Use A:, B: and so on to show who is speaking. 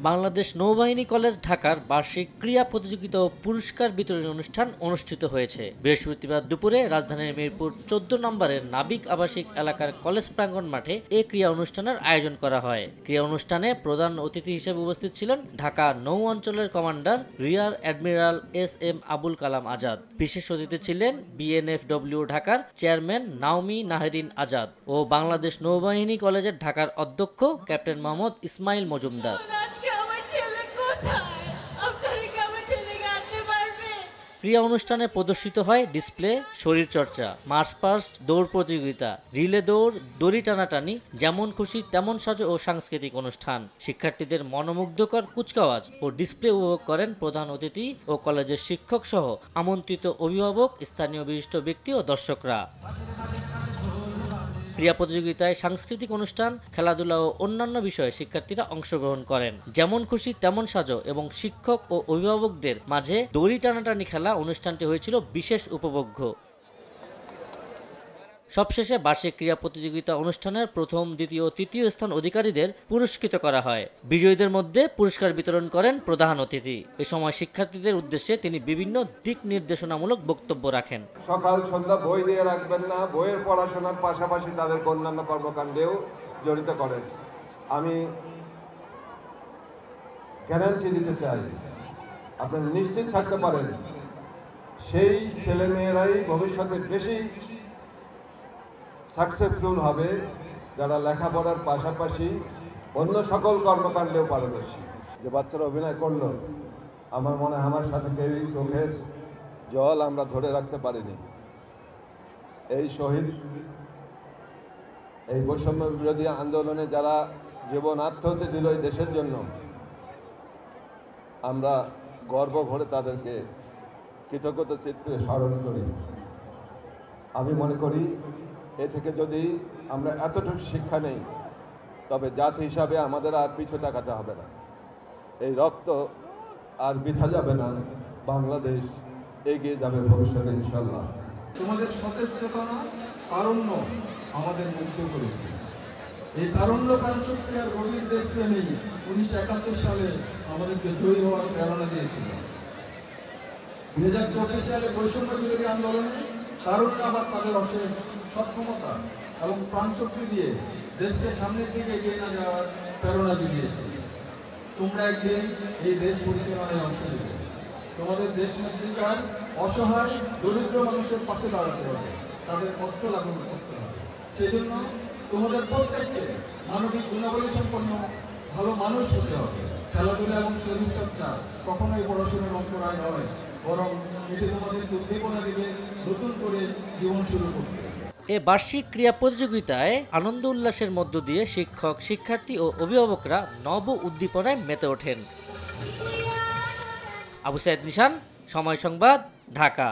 A: বাংলাদেশ নৌবাহিনী কলেজ ঢাকার বার্ষিক ক্রীড়া প্রতিযোগিতা ও পুরস্কার বিতরণী অনুষ্ঠান অনুষ্ঠিত হয়েছে। বৃহস্পতিবার দুপুরে রাজধানীর মিরপুর 14 নম্বরের নাবিক আবাসিক এলাকার কলেজ প্রাঙ্গণ মাঠে এই ক্রীড়া অনুষ্ঠানের আয়োজন করা হয়। ক্রীড়া অনুষ্ঠানে প্রধান অতিথি হিসেবে উপস্থিত ছিলেন ঢাকা নৌ অঞ্চলের commander rear admiral S M. Abul Kalam Azad. বিশেষ অতিথি ছিলেন বিএনএফডব্লিউ ঢাকার চেয়ারম্যান নাওমি নাহেরিন আজাদ ও বাংলাদেশ নৌবাহিনী কলেজের ঢাকার অধ্যক্ষ ক্যাপ্টেন মোহাম্মদ ইসমাইল মজুমদার। ক্রীড়া অনুষ্ঠানে প্রদর্শিত হয় ডিসপ্লে, শরীরচর্চা, মার্চ পাস্ট, দৌড় প্রতিযোগিতা, রিলে দৌড়, দড়ি টানাটানি, যেমন খুশি তেমন সাজো ও সাংস্কৃতিক অনুষ্ঠান। শিক্ষার্থীদের মনোমুগ্ধকর কুচকাওয়াজ ও ডিসপ্লে উপভোগ করেন প্রধান অতিথি ও কলেজের শিক্ষক সহ আমন্ত্রিত অভিভাবক, স্থানীয় বিশিষ্ট ব্যক্তি ও দর্শকরা। ক্রীড়া প্রতিযোগিতায় সাংস্কৃতিক অনুষ্ঠান, খেলাধুলা ও অন্যান্য বিষয়ে শিক্ষার্থীরা অংশগ্রহণ করেন। যেমন খুশি তেমন সাজো এবং শিক্ষক ও অভিভাবকদের মাঝে দড়ি টানাটানি খেলা অনুষ্ঠানটি হয়েছিল বিশেষ উপভোগ্য। সবশেষে বার্ষিক ক্রীড়া প্রতিযোগিতা অনুষ্ঠানের প্রথম, দ্বিতীয় ও তৃতীয় স্থান অধিকারীদের পুরস্কৃত করা হয়। বিজয়ীদের মধ্যে পুরস্কার বিতরণ করেন প্রধান অতিথি। এ সময় শিক্ষার্থীদের উদ্দেশ্যে তিনি বিভিন্ন দিক নির্দেশনামূলক বক্তব্য রাখেন।
B: সকাল সন্ধ্যা বই দিয়ে রাখবেন না, বইয়ের পড়াশোনার পাশাপাশি তাদেরকে অন্যান্য কর্মকাণ্ডেও জড়িত করেন। আমি গ্যারান্টি দিতে চাই, আপনারা নিশ্চিত থাকতে পারেন সেই ছেলেমেয়েরাই ভবিষ্যতে বেশি সাকসেসফুল হবে যারা লেখাপড়ার পাশাপাশি অন্য সকল কর্মকাণ্ডেও পারদর্শী। যে বাচ্চারা অভিনয় করলো, আমার মনে হয় আমার সাথে কেউই চোখের জল আমরা ধরে রাখতে পারিনি। এই শহীদ, এই বৈষম্য বিরোধী আন্দোলনে যারা জীবন আত্মহত্যা দিল এই দেশের জন্য, আমরা গর্ব ভরে তাদেরকে কৃতজ্ঞতা চিত্তে স্মরণ করি। আমি মনে করি এ থেকে যদি আমরা এতটুকু শিক্ষা নেই, তবে জাতি হিসাবে আমাদের আর পিছু তাকাতে হবে না। এই রক্ত আর বৃথা যাবে না, বাংলাদেশ এগিয়ে যাবে ভবিষ্যতে ইনশাল্লাহ।
C: তোমাদের সতেজ চেতনা, তারুণ্য আমাদের মুগ্ধ করেছে। এই তারুণ্য প্রাণশক্তি আর গভীর দেশপ্রেমী 1971 সালে আমাদেরকে জয়ী হওয়ার প্রেরণা দিয়েছিল। 2024 সালে বৈষম্য বিরোধী আন্দোলনে তারুণ্য আবার তাদের অসীম সক্ষমতা এবং প্রাণশক্তি দিয়ে দেশকে সামনের দিকে এগিয়ে না যাওয়ার প্রেরণা জুগিয়েছে। তোমরা একদিন এই দেশ পরিচালনায় অংশ নেবে। তোমাদের দেশমাতৃকার অসহায় দরিদ্র মানুষের পাশে দাঁড়াতে হবে, তাদের কষ্ট লাঘব করতে হবে। সেজন্য তোমাদের প্রত্যেককে মানবিক গুণাবলী সম্পন্ন ভালো মানুষ হতে হবে। খেলাধুলা এবং শরীরচর্চা কখনোই পড়াশোনার অন্তরায় নয়, বরং এটি তোমাদেরকে উদ্দীপনা দিবে নতুন করে জীবন শুরু করতে।
A: এ বার্ষিক ক্রীড়া প্রতিযোগিতায় আনন্দ উল্লাসের মধ্য দিয়ে শিক্ষক, শিক্ষার্থী ও অভিভাবকরা নব উদ্দীপনায় মেতে ওঠেন। আবু সাইদ নিশান, সময় সংবাদ, ঢাকা।